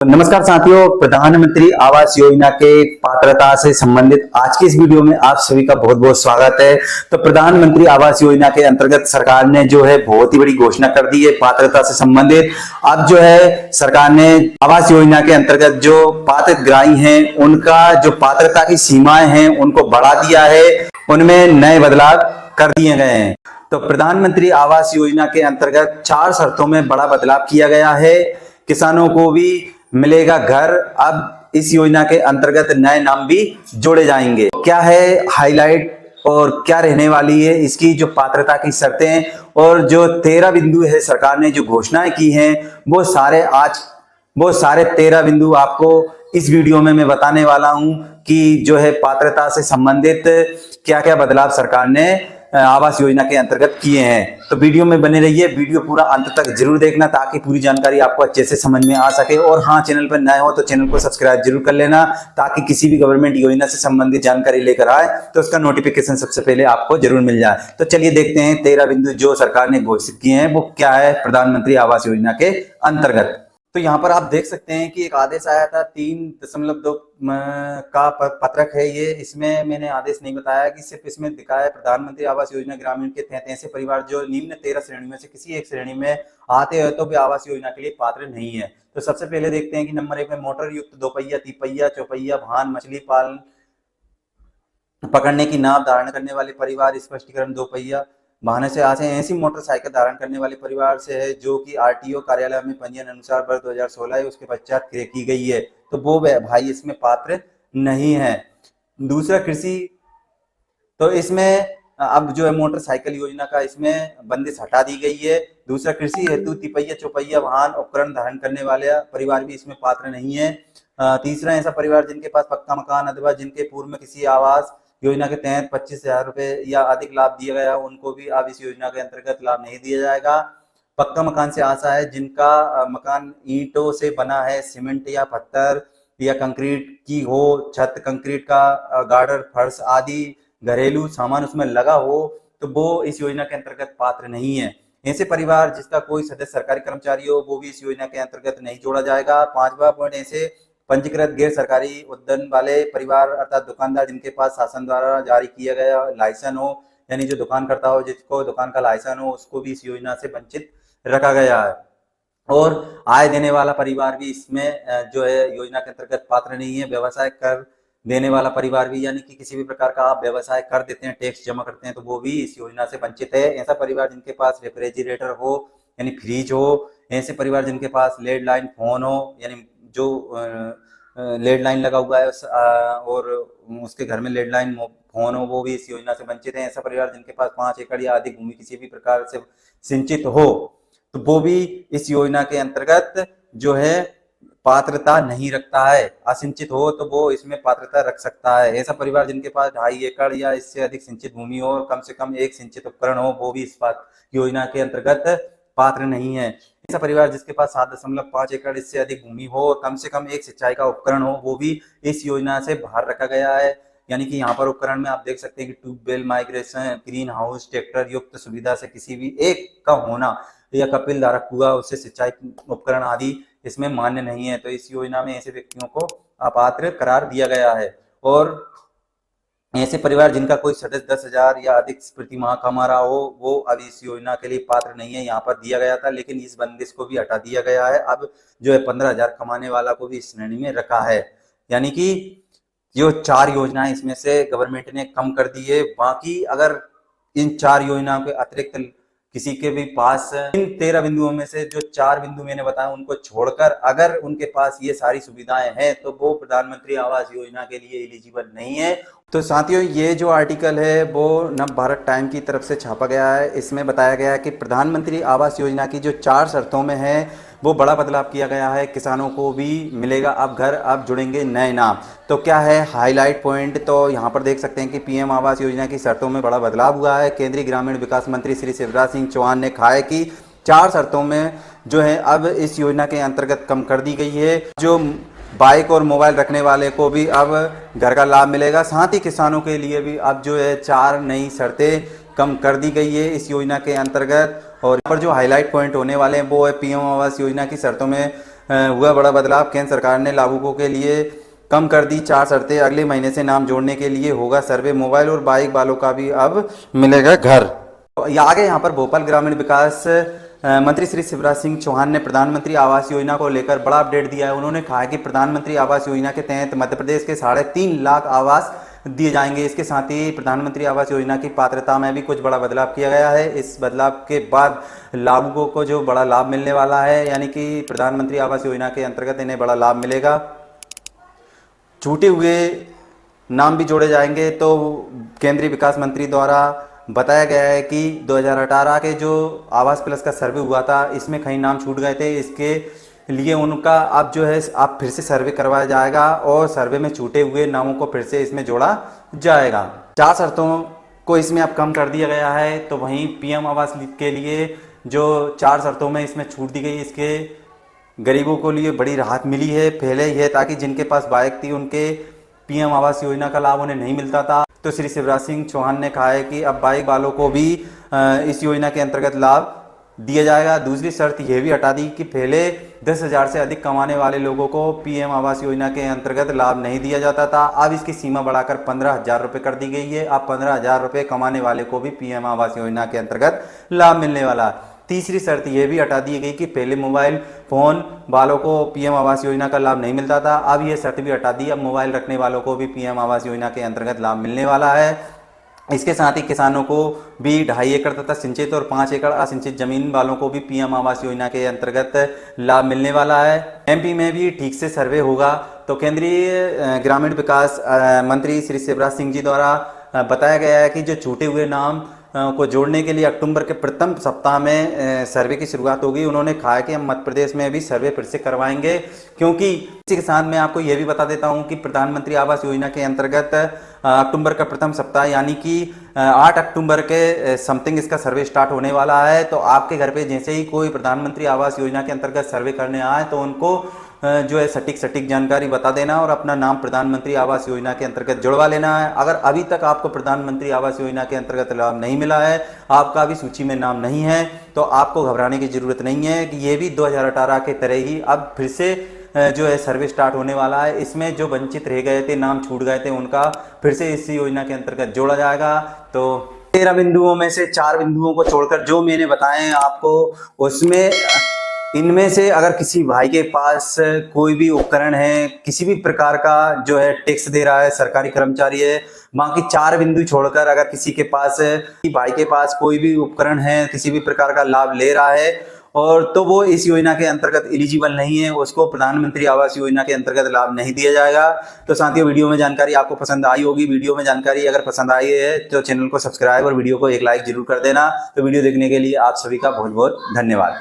नमस्कार साथियों, प्रधानमंत्री आवास योजना के पात्रता से संबंधित आज की इस वीडियो में आप सभी का बहुत बहुत स्वागत है। तो प्रधानमंत्री आवास योजना के अंतर्गत सरकार ने जो है बहुत ही बड़ी घोषणा कर दी है पात्रता से संबंधित। अब जो है सरकार ने आवास योजना के अंतर्गत जो पात्र ग्राही हैं उनका जो पात्रता की सीमाएं हैं उनको बढ़ा दिया है, उनमें नए बदलाव कर दिए गए हैं। तो प्रधानमंत्री आवास योजना के अंतर्गत 4 शर्तों में बड़ा बदलाव किया गया है। किसानों को भी मिलेगा घर। अब इस योजना के अंतर्गत नए नाम भी जोड़े जाएंगे। क्या है हाईलाइट और क्या रहने वाली है इसकी जो पात्रता की शर्तें और जो 13 बिंदु है सरकार ने जो घोषणाएं की हैं वो सारे 13 बिंदु आपको इस वीडियो में मैं बताने वाला हूं कि जो है पात्रता से संबंधित क्या क्या बदलाव सरकार ने आवास योजना के अंतर्गत किए हैं। तो वीडियो में बने रहिए, वीडियो पूरा अंत तक जरूर देखना ताकि पूरी जानकारी आपको अच्छे से समझ में आ सके। और हाँ, चैनल पर नए हो तो चैनल को सब्सक्राइब जरूर कर लेना ताकि किसी भी गवर्नमेंट योजना से संबंधित जानकारी लेकर आए तो उसका नोटिफिकेशन सबसे पहले आपको जरूर मिल जाए। तो चलिए देखते हैं 13 बिंदु जो सरकार ने घोषित किए हैं वो क्या है प्रधानमंत्री आवास योजना के अंतर्गत। तो यहाँ पर आप देख सकते हैं कि एक आदेश आया था 3.2 का पत्रक है ये। इसमें मैंने आदेश नहीं बताया कि सिर्फ इसमें दिखाया है प्रधानमंत्री आवास योजना ग्रामीण के तहत ऐसे परिवार जो निम्न 13 श्रेणी में से किसी एक श्रेणी में आते हैं तो वे आवास योजना के लिए पात्र नहीं है। तो सबसे पहले देखते हैं कि नंबर 1 में मोटर युक्त 2 पहिया, 3 पहिया, चौपहिया वाहन, मछली पालन पकड़ने की नाव धारण करने वाले परिवार, स्पष्टीकरण 2 पहिया वाहन से आते हैं। ऐसी मोटरसाइकिल धारण करने वाले परिवार से है जो कि आरटीओ कार्यालय में पंजीयन अनुसार वर्ष 2016 है उसके पश्चात क्रय की गई है तो वो भाई इसमें पात्र नहीं है। दूसरा कृषि, तो इसमें अब जो है मोटरसाइकिल योजना का इसमें बंदिश हटा दी गई है। दूसरा कृषि हेतु तिपहिया चौपहिया वाहन उपकरण धारण करने वाले परिवार भी इसमें पात्र नहीं है। तीसरा ऐसा परिवार जिनके पास पक्का मकान अथवा जिनके पूर्व में किसी आवास योजना के तहत 25,000 रुपए या अधिक लाभ दिया गया उनको भी अब इस योजना के अंतर्गत लाभ नहीं दिया जाएगा। पक्का मकान से आशा है जिनका मकान ईंटों से बना है, सीमेंट या पत्थर या कंक्रीट की हो, छत कंक्रीट का गार्डर फर्श आदि घरेलू सामान उसमें लगा हो तो वो इस योजना के अंतर्गत पात्र नहीं है। ऐसे परिवार जिसका कोई सदस्य सरकारी कर्मचारी हो वो भी इस योजना के अंतर्गत नहीं जोड़ा जाएगा। 5वां पॉइंट, ऐसे पंजीकृत गैर सरकारी उद्यम वाले परिवार अर्थात दुकानदार जिनके पास शासन द्वारा जारी किया गया लाइसेंस हो, यानी जो दुकान करता हो जिसको दुकान का लाइसेंस हो उसको भी इस योजना से वंचित रखा गया है। और आय देने वाला परिवार भी इसमें जो है योजना के अंतर्गत पात्र नहीं है। व्यवसाय कर देने वाला परिवार भी, यानी कि किसी भी प्रकार का आप व्यवसाय कर देते हैं, टैक्स जमा करते हैं तो वो भी इस योजना से वंचित है। ऐसा परिवार जिनके पास रेफ्रिजरेटर हो यानी फ्रिज हो, ऐसे परिवार जिनके पास लैंडलाइन फोन हो यानी जो लैंडलाइन लगा हुआ है और उसके घर में लैंडलाइन फोन हो वो भी इस योजना से वंचित है। ऐसा परिवार जिनके पास 5 एकड़ या अधिक भूमि किसी भी प्रकार से सिंचित हो तो वो भी इस योजना के अंतर्गत जो है पात्रता नहीं रखता है। असिंचित हो तो वो इसमें पात्रता रख सकता है। ऐसा परिवार जिनके पास 2.5 एकड़ या इससे अधिक सिंचित भूमि हो और कम से कम एक सिंचित उपकरण हो वो भी इस योजना के अंतर्गत पात्र नहीं है। ऐसा परिवार जिसके पास 7.5 एकड़ इससे अधिक भूमि हो और कम से कम एक सिंचाई का उपकरण हो वो भी इस योजना से बाहर रखा गया है। यानी कि यहाँ पर उपकरण में आप देख सकते हैं कि tubewell, migration, greenhouse, tractor युक्त सुविधा से किसी भी एक का होना या कपिल धारक कुआ उससे सिंचाई उपकरण आदि इसमें मान्य नहीं है। तो इस योजना में ऐसे व्यक्तियों को अपात्र करार दिया गया है। और ऐसे परिवार जिनका कोई सदस्य 10,000 या अधिक प्रति माह कमा रहा हो वो अब इस योजना के लिए पात्र नहीं है। यहाँ पर दिया गया था लेकिन इस बंदिश को भी हटा दिया गया है। अब जो है 15,000 कमाने वाला को भी इस श्रेणी में रखा है। यानी कि जो 4 योजनाएं इसमें से गवर्नमेंट ने कम कर दी है। बाकी अगर इन 4 योजनाओं के अतिरिक्त किसी के भी पास इन 13 बिंदुओं में से जो 4 बिंदु मैंने बताया उनको छोड़कर अगर उनके पास ये सारी सुविधाएं हैं तो वो प्रधानमंत्री आवास योजना के लिए एलिजिबल नहीं है। तो साथियों, ये जो आर्टिकल है वो नव भारत टाइम की तरफ से छापा गया है। इसमें बताया गया है कि प्रधानमंत्री आवास योजना की जो 4 शर्तों में है वो बड़ा बदलाव किया गया है। किसानों को भी मिलेगा अब घर, अब जुड़ेंगे नए नाम। तो क्या है हाईलाइट पॉइंट, तो यहाँ पर देख सकते हैं कि पीएम आवास योजना की शर्तों में बड़ा बदलाव हुआ है। केंद्रीय ग्रामीण विकास मंत्री श्री शिवराज सिंह चौहान ने कहा है कि 4 शर्तों में जो है अब इस योजना के अंतर्गत कम कर दी गई है। जो बाइक और मोबाइल रखने वाले को भी अब घर का लाभ मिलेगा। साथ ही किसानों के लिए भी अब जो है 4 नई शर्तें कम कर दी गई है इस योजना के अंतर्गत। और यहाँ पर जो हाईलाइट पॉइंट होने वाले हैं वो है पीएम आवास योजना की शर्तों में हुआ बड़ा बदलाव। केंद्र सरकार ने लाभुकों के लिए कम कर दी 4 शर्तें। अगले महीने से नाम जोड़ने के लिए होगा सर्वे। मोबाइल और बाइक वालों का भी अब मिलेगा घर। आगे यहाँ पर भोपाल ग्रामीण विकास मंत्री श्री शिवराज सिंह चौहान ने प्रधानमंत्री आवास योजना को लेकर बड़ा अपडेट दिया है। उन्होंने कहा कि प्रधानमंत्री आवास योजना के तहत मध्य प्रदेश के 3.5 लाख आवास दिए जाएंगे। इसके साथ ही प्रधानमंत्री आवास योजना की पात्रता में भी कुछ बड़ा बदलाव किया गया है। इस बदलाव के बाद लाभुकों को जो बड़ा लाभ मिलने वाला है, यानी कि प्रधानमंत्री आवास योजना के अंतर्गत इन्हें बड़ा लाभ मिलेगा। छूटे हुए नाम भी जोड़े जाएंगे। तो केंद्रीय विकास मंत्री द्वारा बताया गया है कि 2018 के जो आवास प्लस का सर्वे हुआ था, इसमें कई नाम छूट गए थे। इसके लिए उनका अब जो है आप फिर से सर्वे करवाया जाएगा और सर्वे में छूटे हुए नामों को फिर से इसमें जोड़ा जाएगा। 4 शर्तों को इसमें अब कम कर दिया गया है। तो वहीं पीएम आवास के लिए जो 4 शर्तों में इसमें छूट दी गई, इसके गरीबों को लिए बड़ी राहत मिली है। पहले यह ताकि जिनके पास बाइक थी उनके पीएम आवास योजना का लाभ उन्हें नहीं मिलता था। तो श्री शिवराज सिंह चौहान ने कहा है कि अब बाइक वालों को भी इस योजना के अंतर्गत लाभ दिया जाएगा। दूसरी शर्त यह भी हटा दी कि पहले 10,000 से अधिक कमाने वाले लोगों को पीएम आवास योजना के अंतर्गत लाभ नहीं दिया जाता था। अब इसकी सीमा बढ़ाकर 15,000 रुपये कर दी गई है। अब 15,000 रुपये कमाने वाले को भी पीएम आवास योजना के अंतर्गत लाभ मिलने वाला। तीसरी शर्त यह भी हटा दी गई कि पहले मोबाइल फोन वालों को पीएम आवास योजना का लाभ नहीं मिलता था। अब यह शर्त भी हटा दी, अब मोबाइल रखने वालों को भी पीएम आवास योजना के अंतर्गत लाभ मिलने वाला है। इसके साथ ही किसानों को भी 2.5 एकड़ तथा सिंचित और 5 एकड़ असिंचित जमीन वालों को भी पीएम आवास योजना के अंतर्गत लाभ मिलने वाला है। एमपी में भी ठीक से सर्वे होगा। तो केंद्रीय ग्रामीण विकास मंत्री श्री शिवराज सिंह जी द्वारा बताया गया है कि जो छूटे हुए नाम को जोड़ने के लिए अक्टूबर के प्रथम सप्ताह में सर्वे की शुरुआत होगी। उन्होंने कहा कि हम मध्य प्रदेश में भी सर्वे फिर से करवाएंगे, क्योंकि इसी के साथ मैं आपको यह भी बता देता हूं कि प्रधानमंत्री आवास योजना के अंतर्गत अक्टूबर का प्रथम सप्ताह यानी कि 8 अक्टूबर के समथिंग इसका सर्वे स्टार्ट होने वाला है। तो आपके घर पे जैसे ही कोई प्रधानमंत्री आवास योजना के अंतर्गत सर्वे करने आए तो उनको जो है सटीक जानकारी बता देना और अपना नाम प्रधानमंत्री आवास योजना के अंतर्गत जुड़वा लेना है। अगर अभी तक आपको प्रधानमंत्री आवास योजना के अंतर्गत लाभ नहीं मिला है, आपका अभी सूची में नाम नहीं है, तो आपको घबराने की जरूरत नहीं है कि ये भी 2018 के तरह ही अब फिर से जो है सर्वे स्टार्ट होने वाला है। इसमें जो वंचित रह गए थे, नाम छूट गए थे, उनका फिर से इस योजना के अंतर्गत जोड़ा जाएगा। तो 13 बिंदुओं में से 4 बिंदुओं को छोड़कर जो मैंने बताए हैं आपको, उसमें इनमें से अगर किसी भाई के पास कोई भी उपकरण है, किसी भी प्रकार का जो है टैक्स दे रहा है, सरकारी कर्मचारी है, बाकी 4 बिंदु छोड़कर अगर किसी के पास भाई के पास कोई भी उपकरण है, किसी भी प्रकार का लाभ ले रहा है और तो वो इस योजना के अंतर्गत एलिजिबल नहीं है, उसको प्रधानमंत्री आवास योजना के अंतर्गत लाभ नहीं दिया जाएगा। तो साथियों, वीडियो में जानकारी आपको पसंद आई होगी। वीडियो में जानकारी अगर पसंद आई है तो चैनल को सब्सक्राइब और वीडियो को एक लाइक जरूर कर देना। तो वीडियो देखने के लिए आप सभी का बहुत बहुत धन्यवाद।